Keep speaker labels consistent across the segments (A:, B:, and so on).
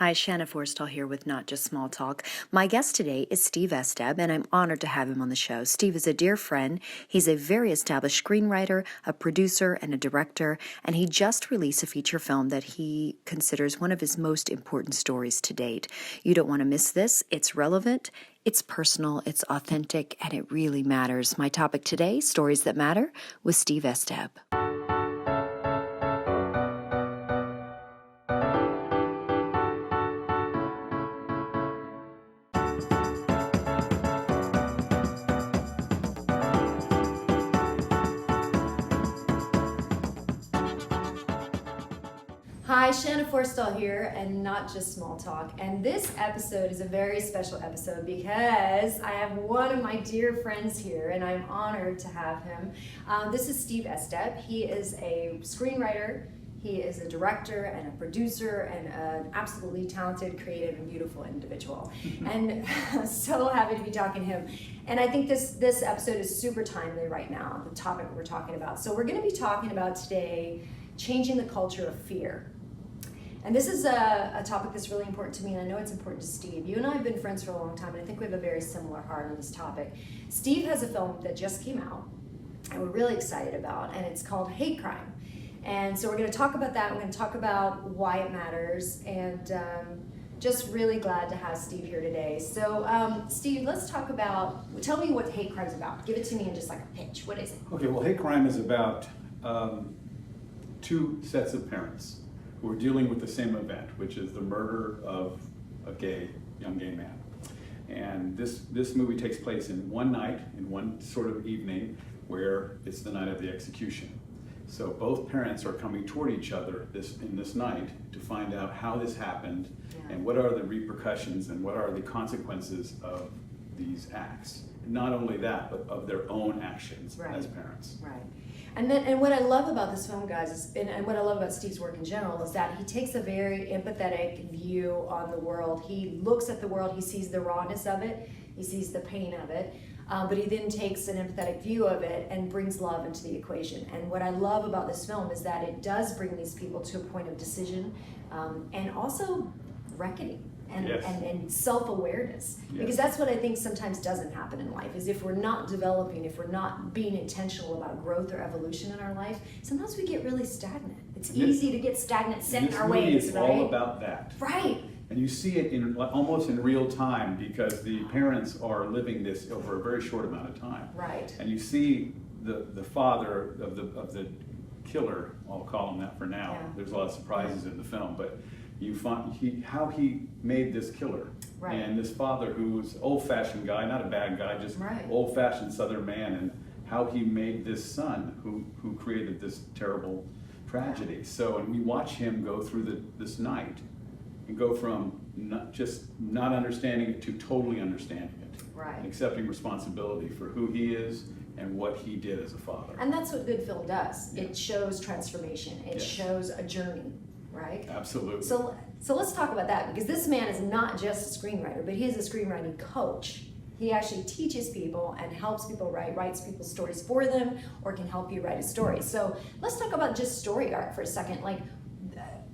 A: Hi, Shanna Forrestall here with Not Just Small Talk. My guest today is Steve Esteb, and I'm honored to have him on the show. Steve is a dear friend. He's a very established screenwriter, a producer, and a director, and he just released a feature film that he considers one of his most important stories to date. You don't want to miss this. It's relevant, it's personal, it's authentic, and it really matters. My topic today, Stories That Matter, with Steve Esteb. Hi, Shanna Forrestall here, and Not Just Small Talk. And this episode is a very special episode because I have one of my dear friends here, and I'm honored to have him. This is Steve Esteb. He is a screenwriter, he is a director and a producer, and an absolutely talented, creative, and beautiful individual. And so happy to be talking to him. And I think this episode is super timely right now, the topic we're talking about. So we're going to be talking about today changing the culture of fear. And this is a topic that's really important to me, and I know it's important to Steve. You and I have been friends for a long time, and I think we have a very similar heart on this topic. Steve has a film that just came out, and we're really excited about, and it's called Hate Crime. And so we're going to talk about that. We're going to talk about why it matters, and just really glad to have Steve here today. So Steve, let's talk about, tell me what Hate Crime is about. Give it to me in just like a pitch. What is it?
B: Okay, well, Hate Crime is about two sets of parents who are dealing with the same event, which is the murder of a young gay man. And this movie takes place in one night, in one sort of evening, where it's the night of the execution. So both parents are coming toward each other in this night to find out how this happened, and what are the repercussions and what are the consequences of these acts. Not only that, but of their own actions as parents.
A: Right. And what I love about this film, guys, and what I love about Steve's work in general, is that he takes a very empathetic view on the world. He looks at the world, he sees the rawness of it, he sees the pain of it, but he then takes an empathetic view of it and brings love into the equation. And what I love about this film is that it does bring these people to a point of decision, and also reckoning. And self-awareness, because that's what I think sometimes doesn't happen in life, is if we're not developing, if we're not being intentional about growth or evolution in our life, sometimes we get really stagnant. It's easy to get stagnant, set in our ways,
B: It's
A: right?
B: all about that.
A: Right.
B: And you see it almost in real time, because the parents are living this over a very short amount of time.
A: Right.
B: And you see the father of the killer, I'll call him that for now.
A: Yeah.
B: There's a lot of surprises in the film, but you find how he made this killer.
A: Right.
B: And this father, who's old-fashioned guy, not a bad guy, just old-fashioned Southern man, and how he made this son who created this terrible tragedy.
A: Yeah.
B: So, and we watch him go through this night and go from not understanding it to totally understanding it.
A: Right.
B: And accepting responsibility for who he is and what he did as a father.
A: And that's what good film does.
B: Yeah.
A: It shows transformation. It shows a journey. Right?
B: Absolutely.
A: So let's talk about that, because this man is not just a screenwriter, but he is a screenwriting coach. He actually teaches people and helps people writes people's stories for them, or can help you write a story. So let's talk about just story arc for a second. Like,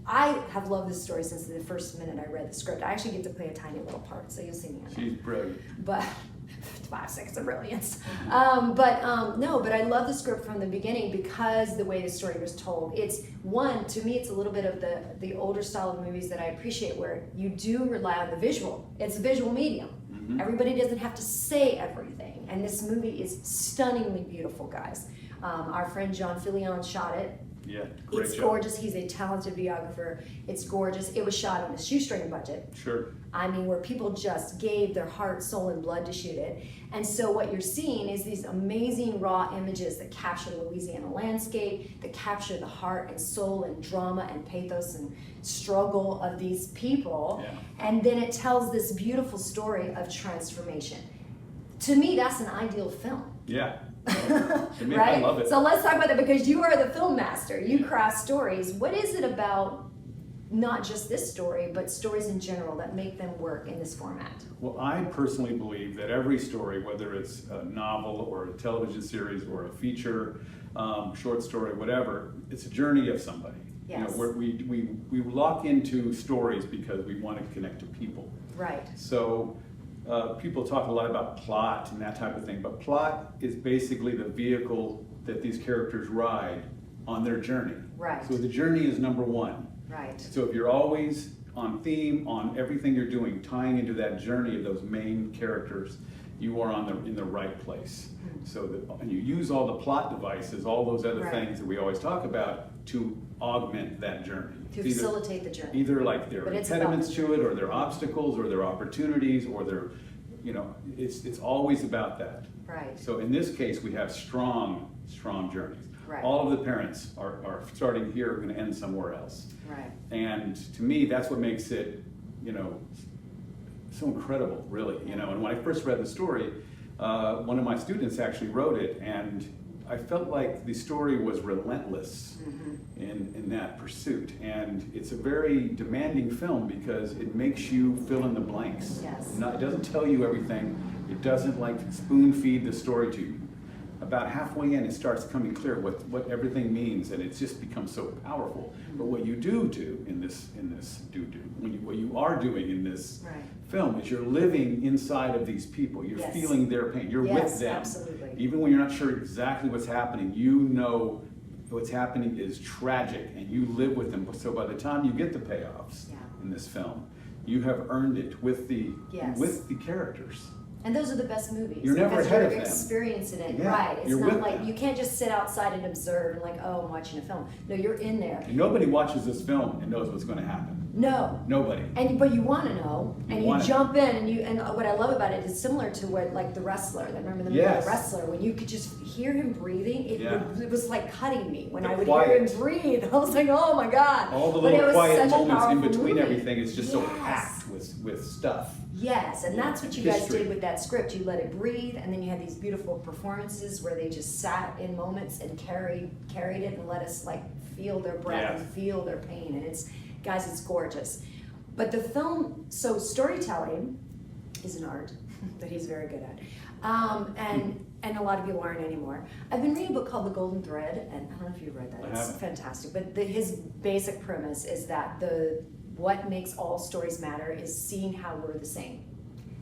A: I have loved this story since the first minute I read the script. I actually get to play a tiny little part, so you'll see me on
B: She's brilliant.
A: But 5 seconds of brilliance. But I love the script from the beginning, because the way the story was told. It's to me, it's a little bit of the older style of movies that I appreciate, where you do rely on the visual. It's a visual medium. Mm-hmm. Everybody doesn't have to say everything. And this movie is stunningly beautiful, guys. Our friend John Fillion shot it.
B: Yeah, great
A: It's
B: job.
A: gorgeous. He's a talented videographer. It's gorgeous. It was shot on a shoestring budget.
B: Sure.
A: I mean, where people just gave their heart, soul, and blood to shoot it. And so what you're seeing is these amazing raw images that capture the Louisiana landscape, that capture the heart and soul and drama and pathos and struggle of these people.
B: Yeah.
A: And then it tells this beautiful story of transformation. To me, that's an ideal film.
B: Yeah.
A: Right?
B: I love it.
A: So let's talk about that, because you are the film master. You craft stories. What is it about not just this story, but stories in general, that make them work in this format?
B: Well, I personally believe that every story, whether it's a novel or a television series or a feature, short story, whatever, it's a journey of somebody.
A: Yes.
B: We lock into stories because we want to connect to people.
A: Right.
B: So people talk a lot about plot and that type of thing, but plot is basically the vehicle that these characters ride on their journey.
A: Right.
B: So the journey is number one.
A: Right.
B: So if you're always on theme, on everything you're doing, tying into that journey of those main characters, you are in the right place. So and you use all the plot devices, all those other
A: Right.
B: things that we always talk about to augment that journey.
A: To facilitate the journey.
B: Either like there are
A: But it's
B: impediments
A: about
B: to it, or there are obstacles, or there are opportunities, or there, it's always about that.
A: Right.
B: So in this case, we have strong journeys.
A: Right.
B: All of the parents are starting here, are going to end somewhere else.
A: Right.
B: And to me, that's what makes it, so incredible, really. And when I first read the story, one of my students actually wrote it, and I felt like the story was relentless in that pursuit. And it's a very demanding film because it makes you fill in the blanks.
A: Yes.
B: It doesn't tell you everything. It doesn't spoon feed the story to you. About halfway in, it starts coming clear what everything means, and it just becomes so powerful. But what you do in this what you are doing in this
A: Right.
B: film is you're living inside of these people. You're
A: Yes.
B: feeling their pain. You're
A: Yes,
B: with them.
A: absolutely.
B: Even when you're not sure exactly what's happening, you know what's happening is tragic, and you live with them. So by the time you get the payoffs in this film, you have earned it with the characters.
A: And those are the best movies.
B: You're never
A: because
B: ahead
A: you're
B: of them.
A: experiencing it,
B: Yeah,
A: right? It's
B: you're
A: not
B: with
A: like
B: them.
A: you can't just sit outside and observe and like, oh, I'm watching a film. No, you're in there.
B: And nobody watches this film and knows what's going to happen.
A: No.
B: Nobody.
A: But you want to know, and you
B: wanna
A: jump in, and what I love about it is similar to what like The Wrestler. Remember the movie
B: Yes.
A: The Wrestler, when you could just hear him breathing. It was like cutting me when
B: The
A: I would
B: quiet.
A: hear him breathe. I was like, oh my god.
B: All the
A: But it
B: little
A: was
B: quiet
A: such a
B: moments in
A: powerful
B: between
A: movie.
B: everything is just so
A: Yes.
B: packed with stuff.
A: Yes, and that's what you guys
B: History.
A: did with that script. You let it breathe, and then you had these beautiful performances where they just sat in moments and carried it and let us like feel their breath
B: Yeah.
A: and feel their pain. And it's gorgeous. But the film, so storytelling is an art that he's very good at, and a lot of people aren't anymore. I've been reading a book called The Golden Thread, and I don't know if you've read that.
B: I
A: It's
B: haven't.
A: fantastic. But his basic premise is that what makes all stories matter is seeing how we're the same.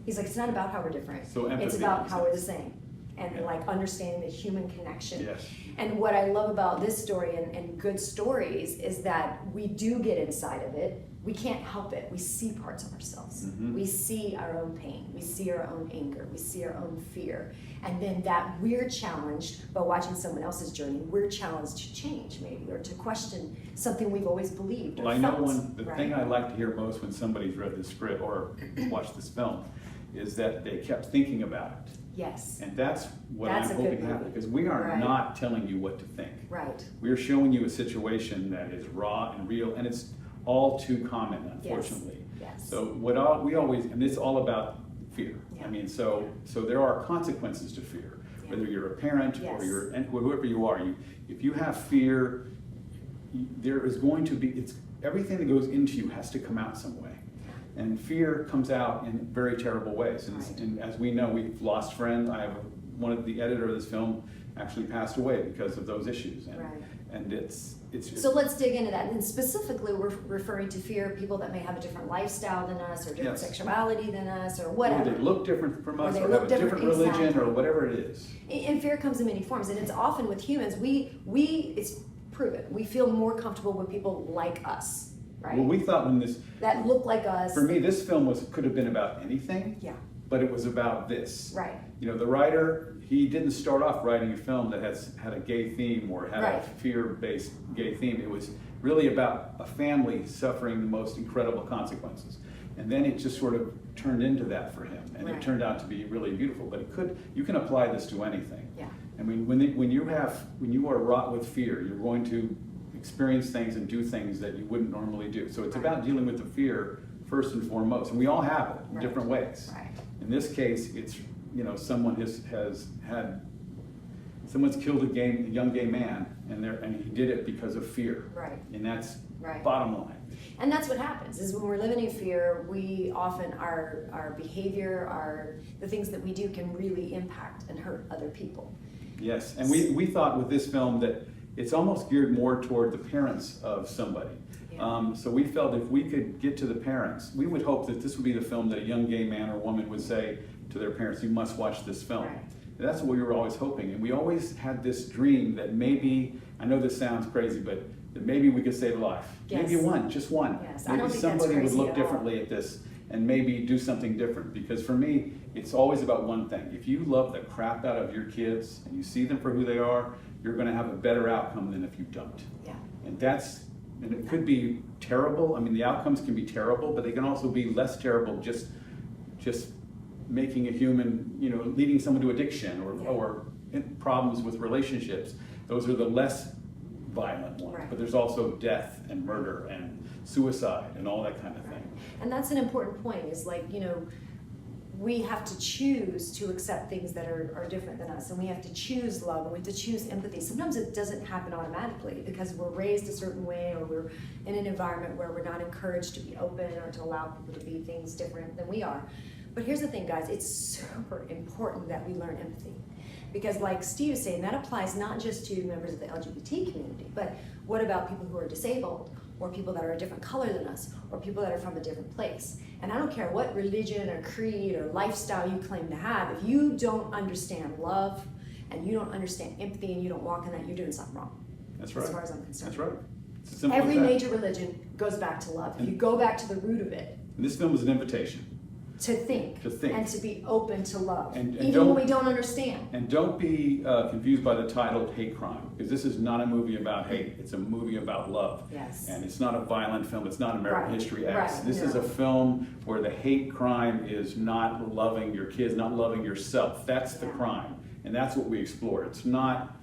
A: He's like, it's not about how we're different.
B: So empathy
A: it's about
B: makes
A: how we're the
B: sense.
A: same. And
B: Yeah.
A: like understanding the human connection.
B: Yes.
A: And what I love about this story and good stories is that we do get inside of it. We can't help it. We see parts of ourselves.
B: Mhm.
A: We see our own pain. We see our own anger. We see our own fear. And then that we're challenged by watching someone else's journey. We're challenged to change maybe, or to question something we've always believed or
B: Well, I know
A: felt.
B: the
A: right?
B: thing I like to hear most when somebody's read the script or watched this film is that they kept thinking about it.
A: Yes.
B: And that's what
A: That's
B: I'm
A: a good
B: hoping to happen,
A: movie.
B: because we are
A: Right.
B: not telling you what to think.
A: Right.
B: We're showing you a situation that is raw and real, and it's all too common, unfortunately.
A: Yes.
B: So we always, and it's all about fear.
A: Yeah.
B: I mean, so there are consequences to fear,
A: Yeah.
B: whether you're a parent
A: Yes.
B: or and whoever you are. If you have fear, there is going to be, everything that goes into you has to come out some way. And fear comes out in very terrible ways.
A: Right.
B: And as we know, we've lost friends. One of the editor of this film actually passed away because of those issues. And,
A: Right.
B: and it's just,
A: So let's dig into that. And specifically, we're referring to fear, people that may have a different lifestyle than us, or different
B: Yes.
A: sexuality than us, or
B: or
A: whatever.
B: they look different from
A: Or
B: us,
A: they
B: or
A: look
B: have a different
A: different,
B: religion,
A: exactly.
B: or whatever it is.
A: And fear comes in many forms, and it's often with humans. It's proven. We feel more comfortable with people like us, right?
B: Well, we thought
A: that look like us.
B: for me, this film could have been about anything,
A: Yeah.
B: but it was about this.
A: Right.
B: The writer, he didn't start off writing a film that had a gay theme or had a
A: Right.
B: fear-based gay theme. It was really about a family suffering the most incredible consequences. And then it just sort of turned into that for him, and
A: Right.
B: it turned out to be really beautiful. But you can apply this to anything.
A: Yeah.
B: I mean, when you are wrought with fear, you're going to experience things and do things that you wouldn't normally do. So it's
A: Right.
B: about dealing with the fear first and foremost, and we all have it in
A: Right.
B: different ways.
A: Right.
B: In this case, it's someone's killed a young gay man, and he did it because of fear.
A: Right.
B: And that's
A: Right.
B: bottom line.
A: And that's what happens, is when we're living in fear, we often, our behavior, the things that we do can really impact and hurt other people.
B: Yes, and we thought with this film that it's almost geared more toward the parents of somebody.
A: Yeah.
B: So we felt if we could get to the parents, we would hope that this would be the film that a young gay man or woman would say to their parents, you must watch this film.
A: Right.
B: And that's what we were always hoping. And we always had this dream that maybe, I know this sounds crazy, but that maybe we could save a life.
A: Yes.
B: Maybe one, just one.
A: Yes. I
B: Maybe
A: don't think that's
B: somebody would
A: crazy
B: look
A: at all.
B: differently at this and maybe do something different. Because for me, it's always about one thing. If you love the crap out of your kids and you see them for who they are, you're going to have a better outcome than if you don't.
A: Yeah.
B: And it could be terrible. I mean, the outcomes can be terrible, but they can also be less terrible just making a human, leading someone to addiction or problems with relationships. Those are the less violent ones.
A: Right.
B: But there's also death and murder and suicide and all that kind of thing.
A: And that's an important point, is like, we have to choose to accept things that are different than us, and we have to choose love, and we have to choose empathy. Sometimes it doesn't happen automatically because we're raised a certain way, or we're in an environment where we're not encouraged to be open or to allow people to be things different than we are. But here's the thing, guys, it's super important that we learn empathy. Because like Steve is saying, that applies not just to members of the LGBT community, but what about people who are disabled, or people that are a different color than us, or people that are from a different place? And I don't care what religion or creed or lifestyle you claim to have, if you don't understand love and you don't understand empathy and you don't walk in that, you're doing something wrong.
B: That's right.
A: As far as I'm concerned.
B: That's right. It's as simple
A: Every
B: as that.
A: major religion goes back to love. If you go back to the root of it,
B: And this film is an invitation.
A: to think and to be open to love,
B: And
A: even when we don't understand.
B: And don't be confused by the title Hate Crime, because this is not a movie about hate. It's a movie about love.
A: Yes.
B: And it's not a violent film. It's not American
A: Right.
B: History X.
A: Right.
B: This is
A: No.
B: a film where the hate crime is not loving your kids, not loving yourself. That's the
A: Yeah.
B: crime. And that's what we explore. It's not,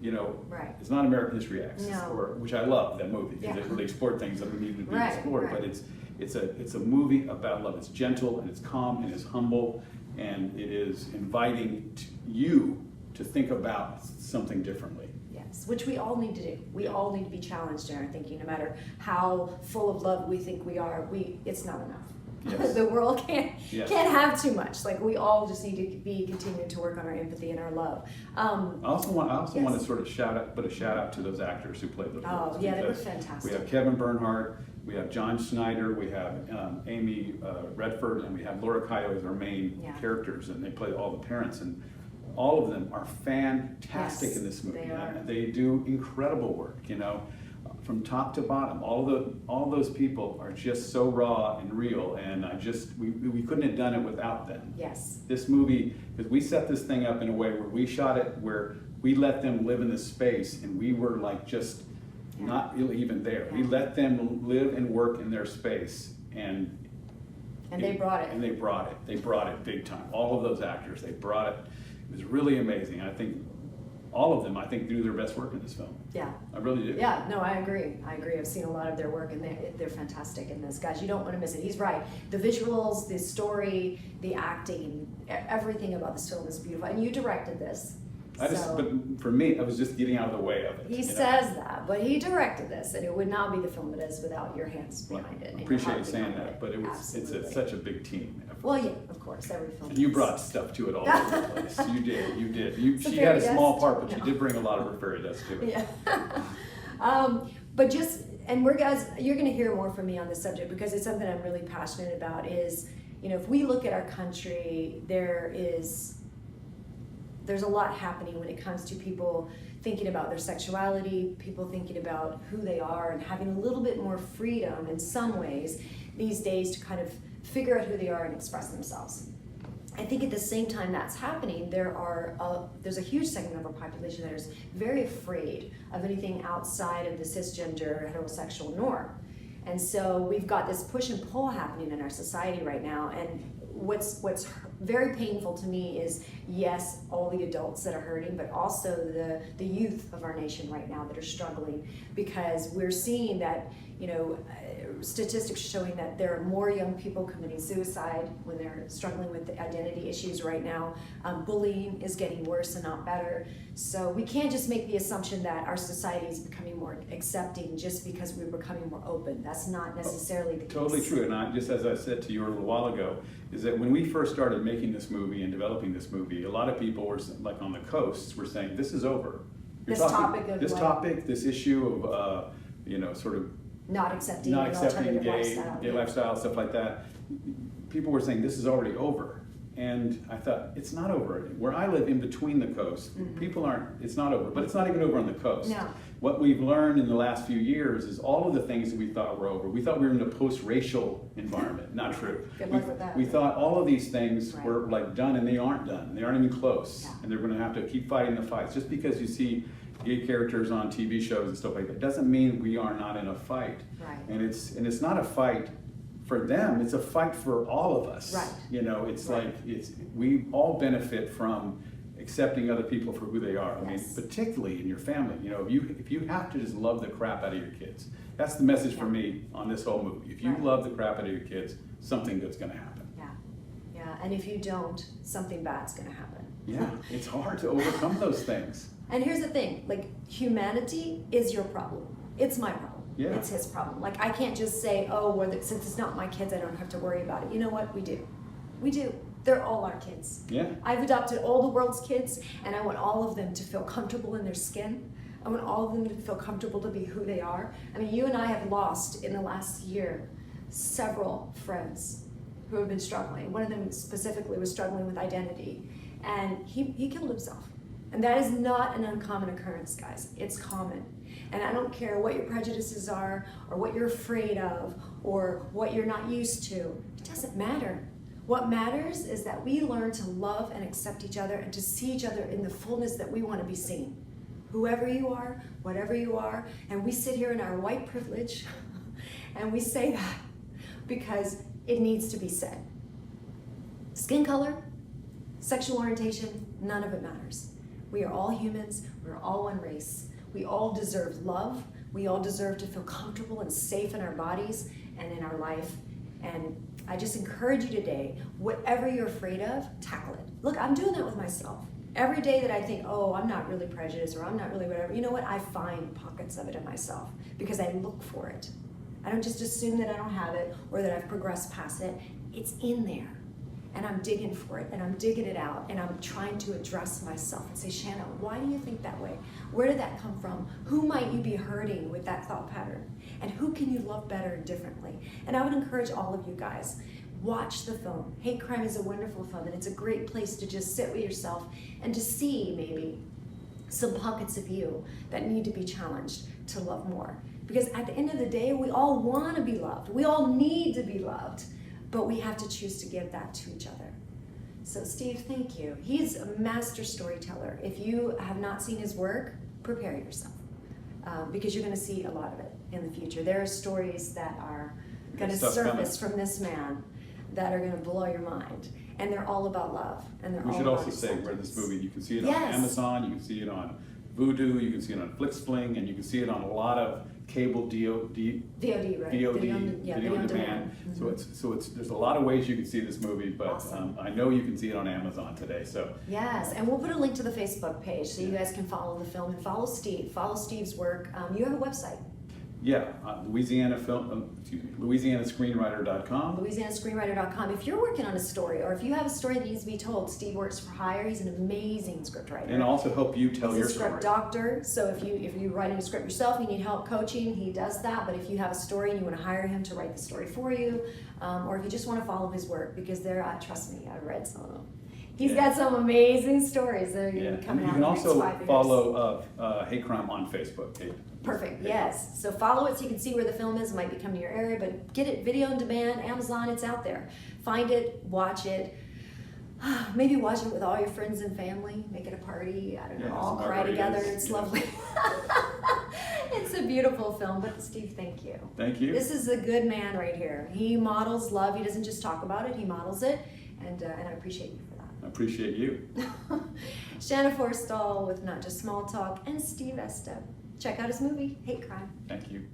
A: Right.
B: it's not American History X,
A: No.
B: which I love, that movie, because
A: Yeah.
B: it really explored things that needed to be
A: Right,
B: explored.
A: right.
B: But it's a movie about love. It's gentle and it's calm and it's humble, and it is inviting you to think about something differently.
A: Yes, which we all need to do. We all need to be challenged in our thinking, no matter how full of love we think we are. It's not enough.
B: Yes.
A: The world can't
B: Yes.
A: have too much. Like, we all just need to be continuing to work on our empathy and our love.
B: I also want
A: Yes.
B: to sort of put a shout out to those actors who played those roles.
A: Oh, yeah, they were
B: because
A: fantastic.
B: We have Kevin Bernhardt, we have John Schneider, we have Amy Redford, and we have Laura Cayo as our main
A: Yeah.
B: characters, and they play all the parents, and all of them are fantastic
A: Yes,
B: in this movie.
A: they are.
B: And they do incredible work, from top to bottom. All those people are just so raw and real, and we couldn't have done it without them.
A: Yes.
B: This movie, because we set this thing up in a way where we shot it where we let them live in this space, and we were like just not really even there. We
A: Yeah.
B: let them live and work in their space, and
A: they brought it.
B: And they brought it. They brought it big time. All of those actors, they brought it. It was really amazing. I think all of them, do their best work in this film.
A: Yeah.
B: I really do.
A: Yeah, no, I agree. I've seen a lot of their work, and they're fantastic in this. Guys, you don't want to miss it. He's right. The visuals, the story, the acting, everything about this film is beautiful. And you directed this.
B: But for me, I was just getting out of the way of it.
A: He says that, but he directed this, and it would not be the film it is without your hands behind it.
B: I
A: and your
B: appreciate
A: heart
B: you saying
A: behind
B: that,
A: it.
B: but
A: Absolutely.
B: it's such a big team.
A: Well, yeah, of course, every film.
B: And you
A: is.
B: brought stuff to it all over the place. You did.
A: It's a
B: She had a
A: fairy
B: small
A: dust.
B: part, but
A: No.
B: you did bring a lot of her fairy dust to it.
A: Yeah. But you're going to hear more from me on this subject, because it's something I'm really passionate about. Is, if we look at our country, there's a lot happening when it comes to people thinking about their sexuality, people thinking about who they are, and having a little bit more freedom in some ways these days to kind of figure out who they are and express themselves. I think at the same time that's happening, there's a huge segment of our population that is very afraid of anything outside of the cisgender heterosexual norm. And so we've got this push and pull happening in our society right now. And what's very painful to me is, yes, all the adults that are hurting, but also the youth of our nation right now that are struggling, because we're seeing that, statistics showing that there are more young people committing suicide when they're struggling with the identity issues right now. Bullying is getting worse and not better. So we can't just make the assumption that our society is becoming more accepting just because we're becoming more open. That's not necessarily the case.
B: Totally true. And just as I said to you a little while ago, is that when we first started making this movie and developing this movie, a lot of people were, like on the coasts, were saying, this is over.
A: This topic of
B: this
A: like,
B: topic, this issue of sort of
A: not accepting
B: not
A: an
B: accepting
A: alternative
B: gay
A: lifestyle.
B: lifestyle, stuff like that. People were saying this is already over. And I thought, it's not over. Where I live in between the coast, people aren't, it's not over, but it's not even over on the coast.
A: No.
B: What we've learned in the last few years is all of the things that we thought were over. We thought we were in a post-racial environment. Not true.
A: Good luck with that.
B: We thought all of these things
A: Right.
B: were like done, and they aren't done. They aren't even close.
A: Yeah.
B: And they're going to have to keep fighting the fights. Just because you see gay characters on TV shows and stuff like that doesn't mean we are not in a fight.
A: Right.
B: And it's not a fight for them, it's a fight for all of us.
A: Right.
B: It's
A: Right.
B: like we all benefit from accepting other people for who they are. I mean,
A: Yes.
B: particularly in your family. If you have to just love the crap out of your kids, that's the message for me on this whole movie. If you
A: Right.
B: love the crap out of your kids, something good's going to happen.
A: Yeah, and if you don't, something bad's gonna happen.
B: Yeah, it's hard to overcome those things.
A: And here's the thing, like, humanity is your problem. It's my problem.
B: Yeah.
A: It's his problem. Like, I can't just say, oh, well, since it's not my kids, I don't have to worry about it. You know what? We do. We do. They're all our kids.
B: Yeah.
A: I've adopted all the world's kids, and I want all of them to feel comfortable in their skin. I want all of them to feel comfortable to be who they are. I mean, you and I have lost, in the last year, several friends who have been struggling. One of them specifically was struggling with identity, and he killed himself. And that is not an uncommon occurrence, guys. It's common. And I don't care what your prejudices are, or what you're afraid of, or what you're not used to. It doesn't matter. What matters is that we learn to love and accept each other and to see each other in the fullness that we want to be seen. Whoever you are, whatever you are, and we sit here in our white privilege and we say that because it needs to be said. Skin color, sexual orientation, none of it matters. We are all humans, we're all one race. We all deserve love. We all deserve to feel comfortable and safe in our bodies and in our life. And I just encourage you today, whatever you're afraid of, tackle it. Look, I'm doing that with myself. Every day that I think, oh, I'm not really prejudiced or I'm not really whatever, you know what? I find pockets of it in myself because I look for it. I don't just assume that I don't have it or that I've progressed past it. It's in there. And I'm digging for it, and I'm digging it out, and I'm trying to address myself and say, Shanna, why do you think that way? Where did that come from? Who might you be hurting with that thought pattern? And who can you love better and differently? And I would encourage all of you guys, watch the film. Hate Crime is a wonderful film, and it's a great place to just sit with yourself and to see maybe some pockets of you that need to be challenged to love more. Because at the end of the day, we all want to be loved. We all need to be loved. But we have to choose to give that to each other. So Steve, thank you. He's a master storyteller. If you have not seen his work, prepare yourself. Because you're going to see a lot of it in the future. There are stories that are going to surface from this man that are going to blow your mind. And they're all about love. And they're
B: We
A: all
B: should
A: about
B: also say where this movie, you can see it on
A: Yes.
B: Amazon, you can see it on Vudu, you can see it on FlixFling, and you can see it on a lot of cable
A: VOD, right?
B: VOD,
A: Video
B: video
A: on
B: on demand. So there's a lot of ways you can see this movie, but
A: Awesome.
B: I know you can see it on Amazon today. So
A: Yes, and we'll put a link to the Facebook page so you guys can follow the film and follow Steve. Follow Steve's work. You have a website.
B: yeah, LouisianaScreenwriter.com.
A: LouisianaScreenwriter.com. If you're working on a story, or if you have a story that needs to be told, Steve works for hire. He's an amazing scriptwriter.
B: And also help you tell
A: He's
B: your
A: a script
B: story.
A: doctor, so if you write a script yourself, you need help coaching, he does that. But if you have a story and you want to hire him to write the story for you, or if you just want to follow his work, because trust me, I've read some of them. He's got some amazing stories that are going to be coming
B: You
A: out
B: can
A: in the next
B: also
A: 5 years.
B: follow Hate Crime on Facebook.
A: Perfect, yes. So follow it so you can see where the film is. It might be coming to your area, but get it video on demand, Amazon, it's out there. Find it, watch it. Maybe watch it with all your friends and family. Make it a party. I don't know, all cry together. It's lovely. It's a beautiful film, but Steve, thank you.
B: Thank you.
A: This is a good man right here. He models love. He doesn't just talk about it, he models it. And I appreciate you for that.
B: I appreciate you.
A: Shanna Forrestall with Not Just Small Talk and Steve Estep. Check out his movie, Hate Crime.
B: Thank you.